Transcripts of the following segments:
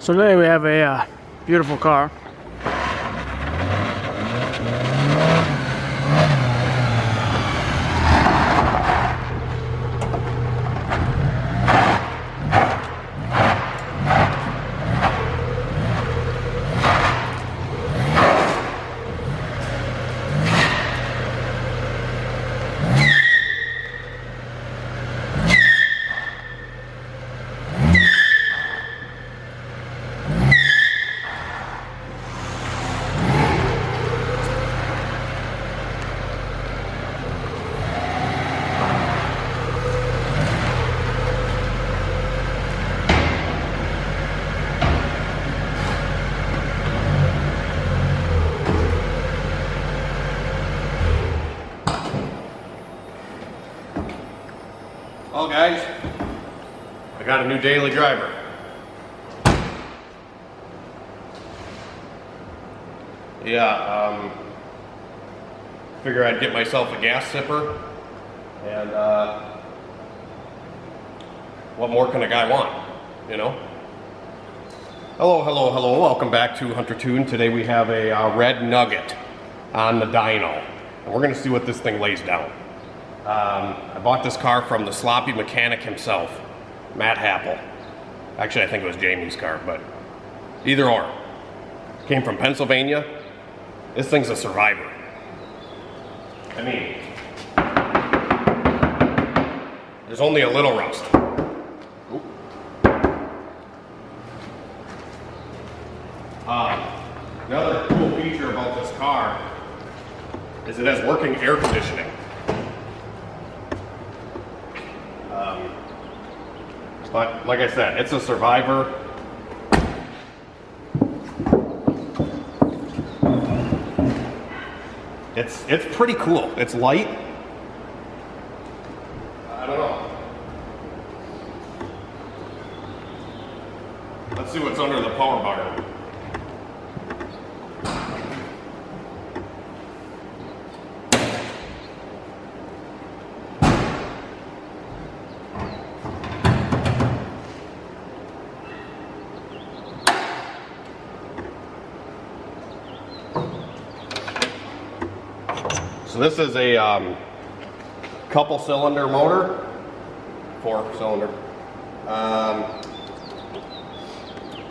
So today we have a beautiful car. Well guys, I got a new daily driver. Figure I'd get myself a gas sipper, and what more can a guy want, you know? Hello, welcome back to Hunter Tune. Today we have a red Nugget on the dyno, and we're gonna see what this thing lays down. I bought this car from the sloppy mechanic himself, Matt Happel. Actually, I think it was Jamie's car, but either or. Came from Pennsylvania. This thing's a survivor. I mean, there's only a little rust. Oop. Another cool feature about this car is it has working air conditioning. But like I said, it's a survivor. It's pretty cool. It's light. I don't know. Let's see what's under the power button. So this is a couple cylinder motor, 4-cylinder.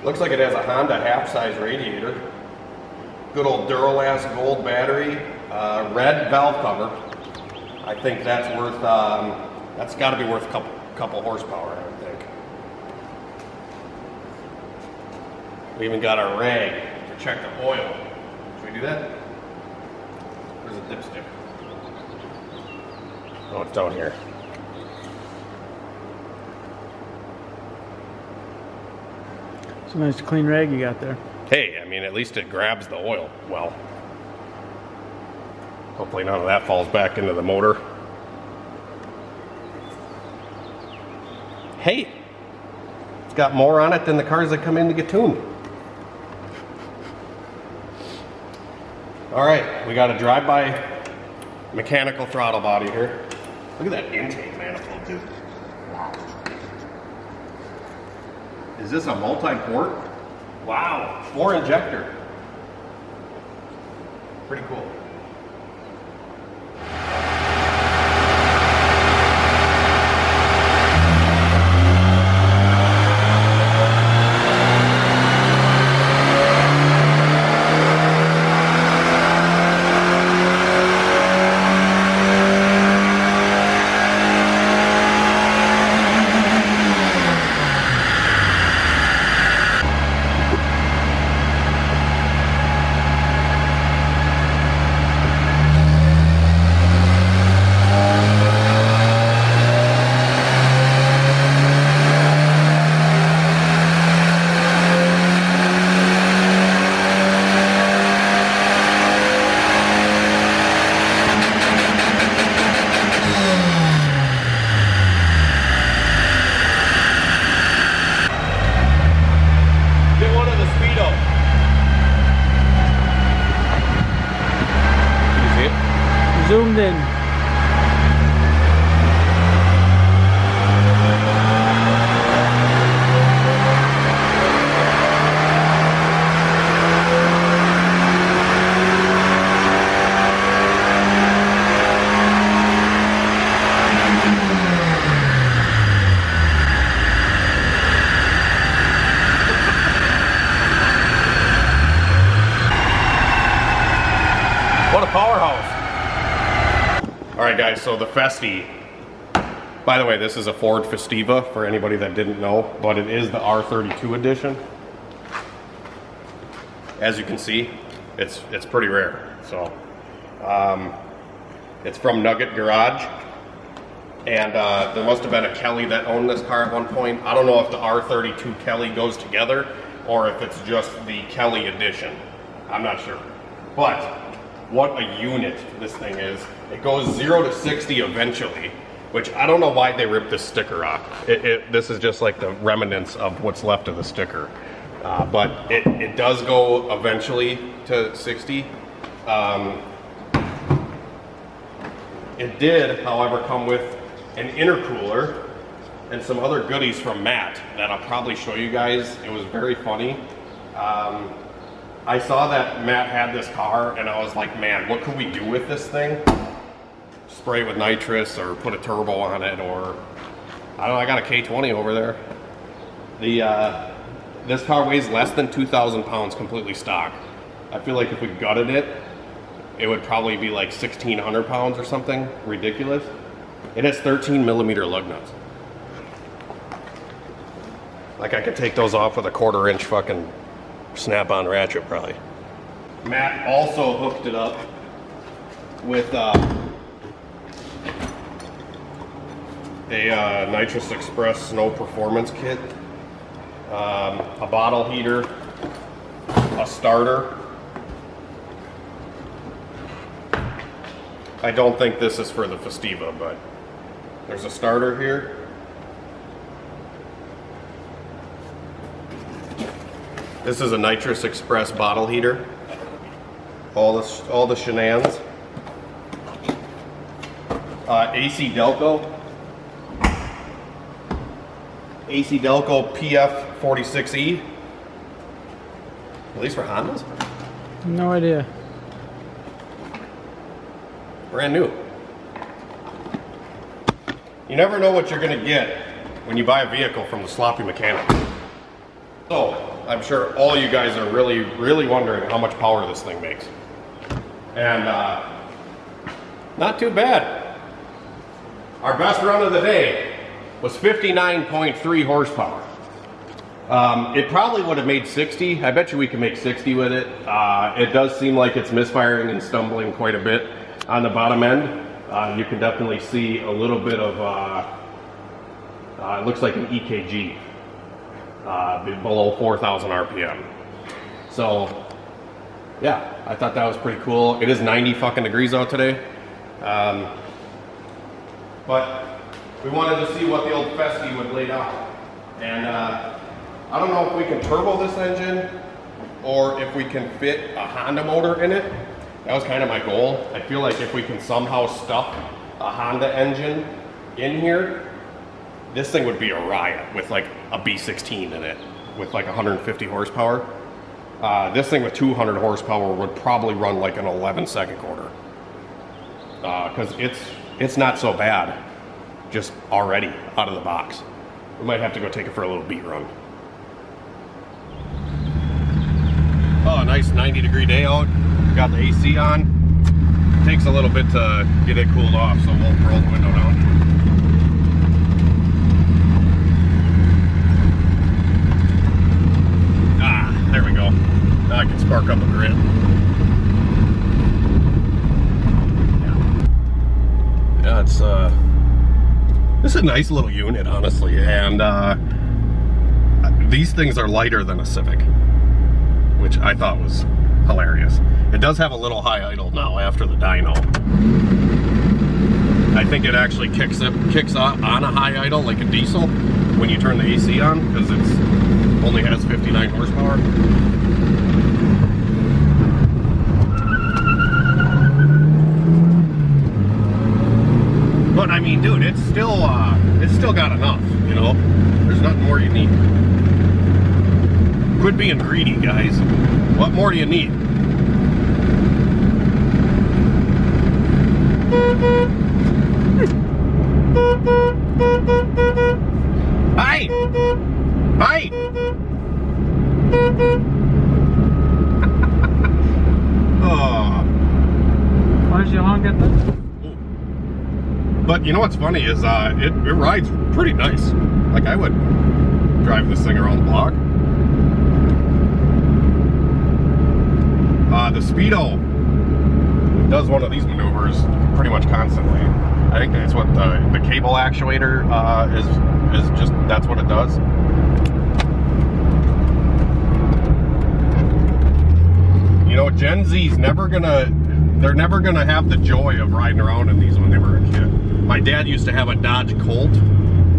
Looks like it has a Honda half-size radiator. Good old Duralast gold battery, red valve cover. I think that's worth, that's got to be worth a couple horsepower, I would think. We even got our rag to check the oil. Should we do that? Where's the dipstick? Oh, it's down here. It's a nice clean rag you got there. Hey, I mean, at least it grabs the oil well. Hopefully none of that falls back into the motor. Hey, it's got more on it than the cars that come in to get tuned. All right, we got a drive-by mechanical throttle body here. Look at that intake manifold, dude. Wow. Is this a multi-port? Wow, 4-injector. Pretty cool. Zoomed in. Alright guys, so the Festi, by the way, this is a Ford Festiva for anybody that didn't know, but it is the R32 edition. As you can see, it's pretty rare. So it's from Nugget Garage, and there must have been a Kelly that owned this car at one point. I don't know if the R32 Kelly goes together or if it's just the Kelly edition. I'm not sure. But what a unit this thing is. It goes 0 to 60 eventually, which I don't know why they ripped this sticker off. This is just like the remnants of what's left of the sticker. But it does go eventually to 60. It did, however, come with an intercooler and some other goodies from Matt that I'll probably show you guys. It was very funny. I saw that Matt had this car and I was like, man, what could we do with this thing? Spray it with nitrous or put a turbo on it, or I don't know, I got a K20 over there. This car weighs less than 2,000 pounds completely stock. I feel like if we gutted it, it would probably be like 1,600 pounds or something ridiculous. It has 13 millimeter lug nuts. Like I could take those off with a 1/4 inch fucking snap-on ratchet probably. Matt also hooked it up with a Nitrous Express Snow Performance Kit, a bottle heater, a starter. I don't think this is for the Festiva, but there's a starter here. This is a Nitrous Express bottle heater. All the shenanigans. AC Delco. AC Delco PF46E. Are these for Hondas? No idea. Brand new. You never know what you're going to get when you buy a vehicle from the sloppy mechanic. So, I'm sure all you guys are really, really wondering how much power this thing makes. And not too bad. Our best run of the day was 59.3 horsepower. It probably would have made 60. I bet you we can make 60 with it. It does seem like it's misfiring and stumbling quite a bit on the bottom end. You can definitely see a little bit of, it looks like an EKG below 4,000 RPM. So, yeah, I thought that was pretty cool. It is 90 fucking degrees out today. But we wanted to see what the old Festi would lay down. And I don't know if we can turbo this engine or if we can fit a Honda motor in it. That was kind of my goal. I feel like if we can somehow stuff a Honda engine in here, this thing would be a riot with like a B16 in it with like 150 horsepower. This thing with 200 horsepower would probably run like an 11-second quarter. Because it's not so bad just already out of the box. We might have to go take it for a little beat run. Oh, a nice 90-degree day out. Got the AC on. Takes a little bit to get it cooled off, so we'll roll the window down. Ah, there we go. Now I can spark up a grid. Yeah, it's this is a nice little unit, honestly, and these things are lighter than a Civic, which I thought was hilarious. It does have a little high idle now after the dyno. I think it actually kicks on a high idle like a diesel when you turn the AC on, because it only has 59 horsepower. But I mean, dude, it's still got enough, you know? There's nothing more you need. Quit being greedy, guys. What more do you need? Hi! Hi! Oh. Why did you honk at that? But you know what's funny is it rides pretty nice. Like I would drive this thing around the block. The Speedo does one of these maneuvers pretty much constantly. I think that's what the cable actuator is just, that's what it does. You know, Gen Z's they're never gonna have the joy of riding around in these when they were a kid. My dad used to have a Dodge Colt,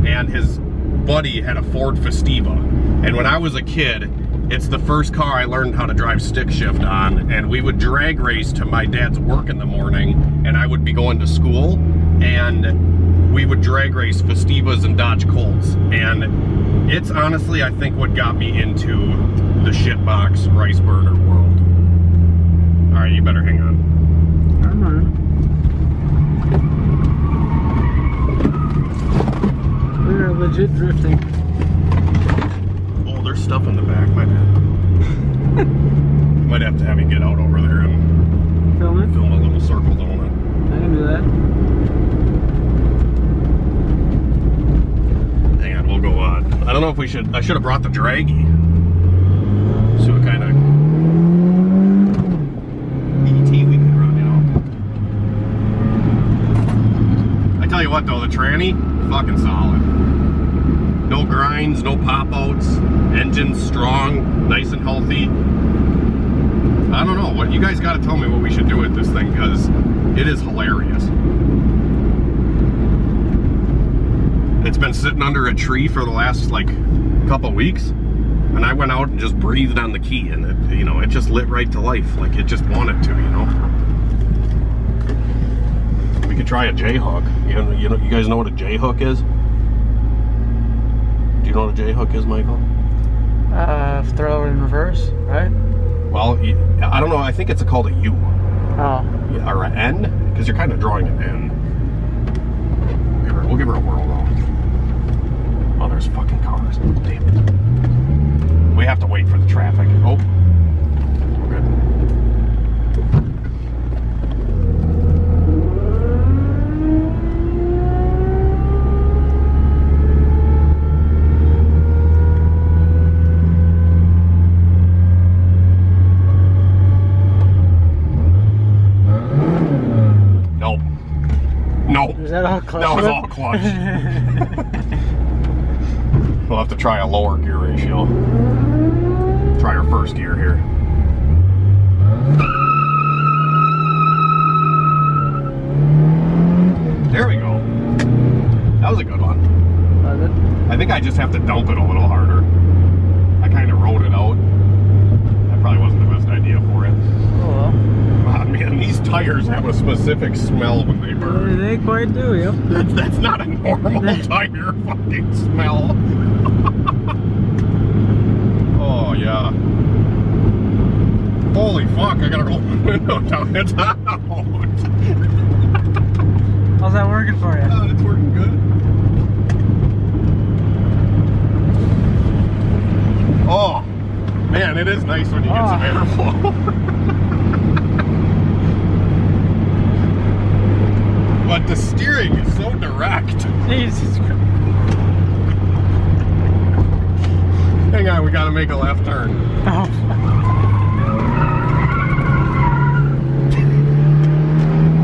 and his buddy had a Ford Festiva. And when I was a kid, it's the first car I learned how to drive stick shift on, and we would drag race to my dad's work in the morning, and I would be going to school, and we would drag race Festivas and Dodge Colts. And it's honestly, I think, what got me into the shitbox rice burner world. All right, you better hang on. I'm on. We're legit drifting. Oh, there's stuff in the back, my bad. Might have to have you get out over there and Film it? film a little circle, don't it? I can do that. Hang on, we'll go on. I don't know if we should, I should have brought the draggy. See what kind of ET we could run, you know. I tell you what though, the tranny, fucking solid. No grinds, no pop-outs, engine's strong, nice and healthy. I don't know, what you guys gotta tell me what we should do with this thing, because it is hilarious. It's been sitting under a tree for the last like couple weeks, and I went out and just breathed on the key, and it, you know, it just lit right to life, like it just wanted to, you know. We could try a J-hook. You guys know what a J-hook is? Do you know what a J-hook is, Michael? Throw it in reverse, right? Well, I don't know. I think it's called a U. Oh. Yeah, or an N, because you're kind of drawing an N. We'll give her a whirl, though. Oh, there's fucking cars. Damn it. We have to wait for the traffic. Oh. We're good. Nope. Is that all clutch? That was all clutch. We'll have to try a lower gear ratio. Try our first gear here. There we go. That was a good one. Was it? I think I just have to dump it a little harder. I kind of rode it out. That probably wasn't the best idea for it. Oh well. Oh, man, these tires have a specific smell when they burn. They quite do, yep. That's not a normal tire fucking smell. Oh, yeah. Holy fuck, I gotta roll the window down. It's out. How's that working for you? Oh, it's working good. Oh, man, it is nice when you get some airflow. But the steering is so direct. Jesus Christ. Hang on, we gotta make a left turn. Oh.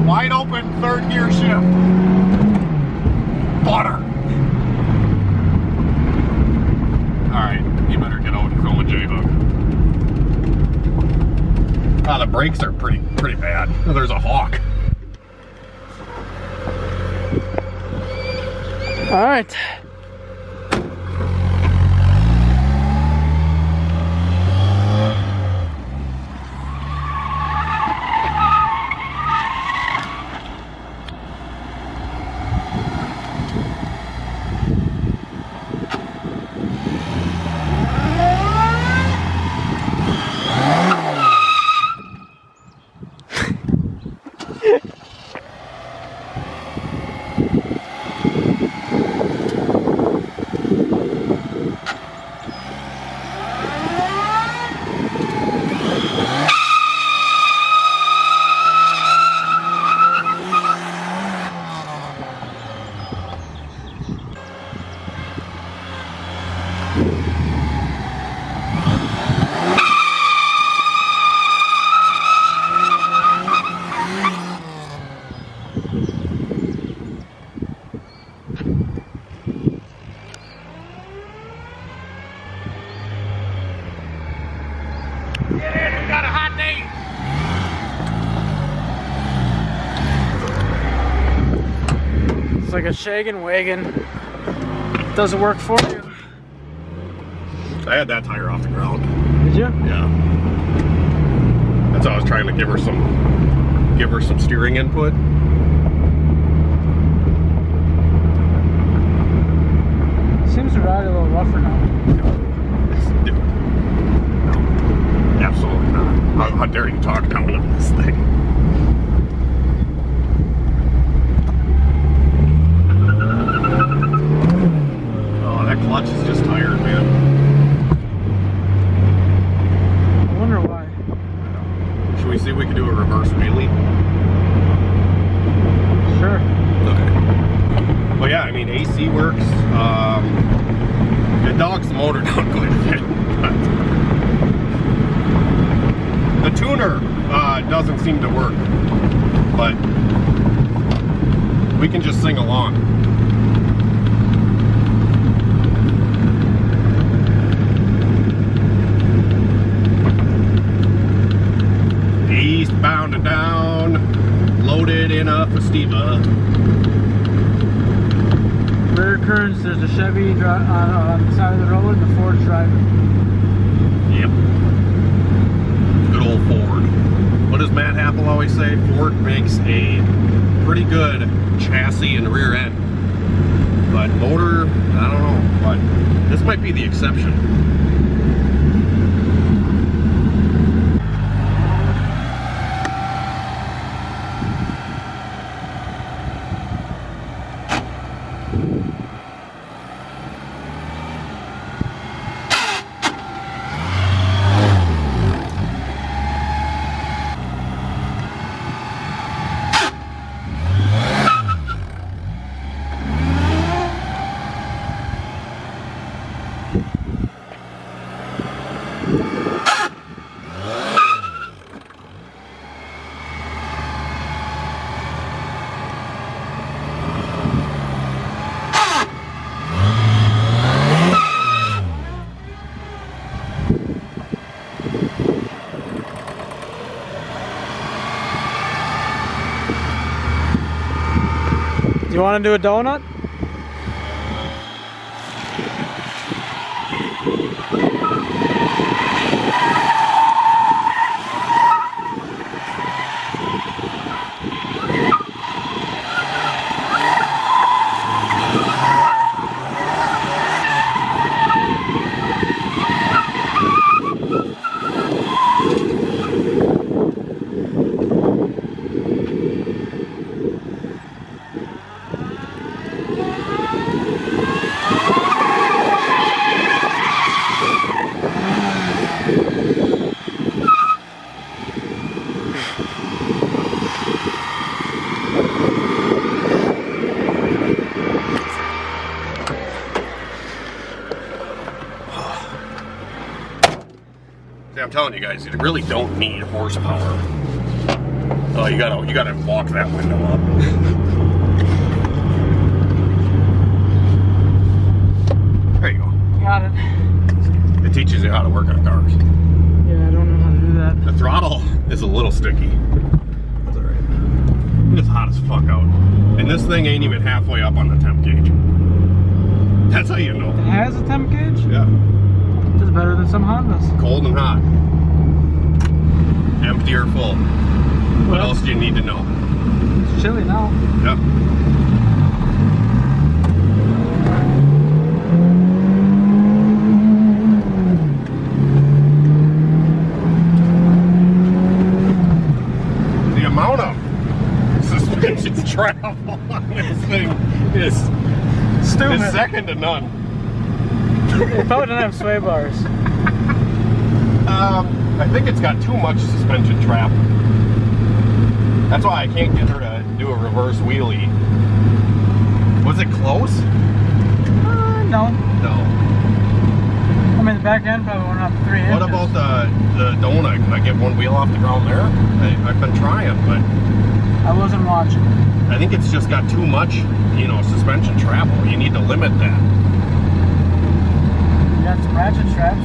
Wide open third gear shift. Butter. Alright, you better get out and film a J-hook. Ah, the brakes are pretty bad. There's a hawk. All right. like a shaggin' wagon. Doesn't work for you. I had that tire off the ground. Did you? Yeah. That's why I was trying to give her some steering input. Seems to ride a little rougher now. No, absolutely not. How dare you talk down on this thing? Oh, that clutch is just tired, man. I wonder why. Should we see if we can do a reverse wheelie? Sure. Okay. Well, yeah, I mean, AC works. It dogs the motor down quite a bit. The tuner doesn't seem to work, but we can just sing along. Eastbound and down, loaded in a Festiva. Rear currents, there's a Chevy on the side of the road and the Ford's driving. Yep. Good old Ford. What does Matt Happel always say? Ford makes a pretty good chassis and rear end. But motor, I don't know. But this might be the exception. You want to do a donut? I'm telling you guys, you really don't need horsepower. Oh, you gotta walk that window up. There you go. Got it. It teaches you how to work on cars. Yeah, I don't know how to do that. The throttle is a little sticky. That's alright. It's hot as fuck out. And this thing ain't even halfway up on the temp gauge. That's how you know. It has a temp gauge? Yeah. It's better than some Hondas. Cold and hot. Empty or full. What else do you need to know? It's chilly now. Yep. The amount of suspension travel on this thing is Stupid. It's second to none. It probably doesn't have sway bars. I think it's got too much suspension trap. That's why I can't get her to do a reverse wheelie. Was it close? No. No. I mean, the back end probably went up 3 inches. What about the donut? Can I get one wheel off the ground there? I've been trying, but I wasn't watching. I think it's just got too much, you know, suspension travel. You need to limit that. You got some ratchet straps.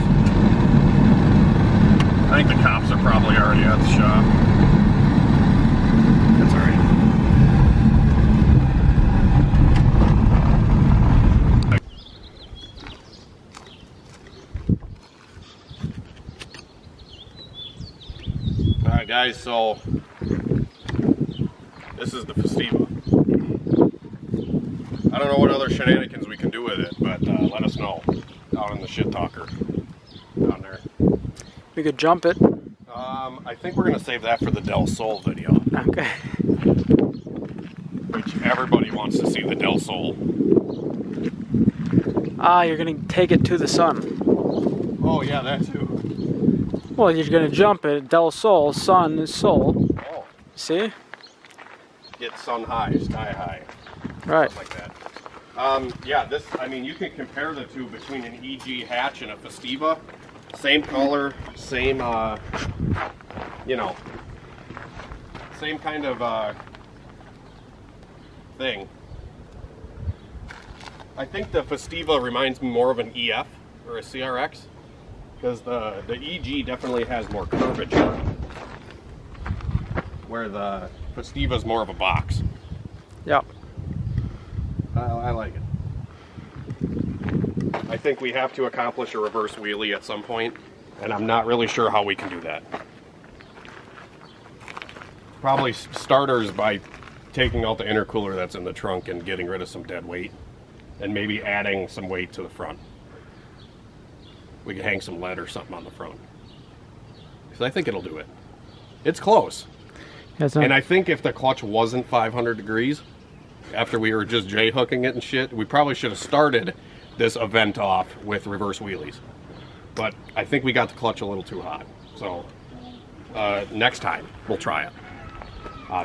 I think the cops are probably already at the shop. That's alright. Alright guys, so this is the Festiva. I don't know what other shenanigans we can do with it, but let us know down in the shit talker down there. We could jump it. I think we're gonna save that for the Del Sol video. Okay. Which everybody wants to see the Del Sol. Ah, you're gonna take it to the sun. Oh yeah, that too. Well, you're gonna jump it. Del Sol, sun is sol. Oh. See? Get sun high, sky high. Right. Like that. Yeah, this, I mean, you can compare the two between an EG hatch and a Festiva. Same color, same, you know, same kind of thing. I think the Festiva reminds me more of an EF or a CRX, because the EG definitely has more curvature, where the Festiva is more of a box. Yep. I like it. I think we have to accomplish a reverse wheelie at some point, and I'm not really sure how we can do that. Probably starters by taking out the intercooler that's in the trunk and getting rid of some dead weight, and maybe adding some weight to the front. We can hang some lead or something on the front, because I think it'll do it. It's close. And I think if the clutch wasn't 500 degrees, after we were just J-hooking it and shit, we probably should have started this event off with reverse wheelies. But I think we got the clutch a little too hot. So next time, we'll try it.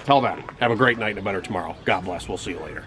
Till then, have a great night and a better tomorrow. God bless. We'll see you later.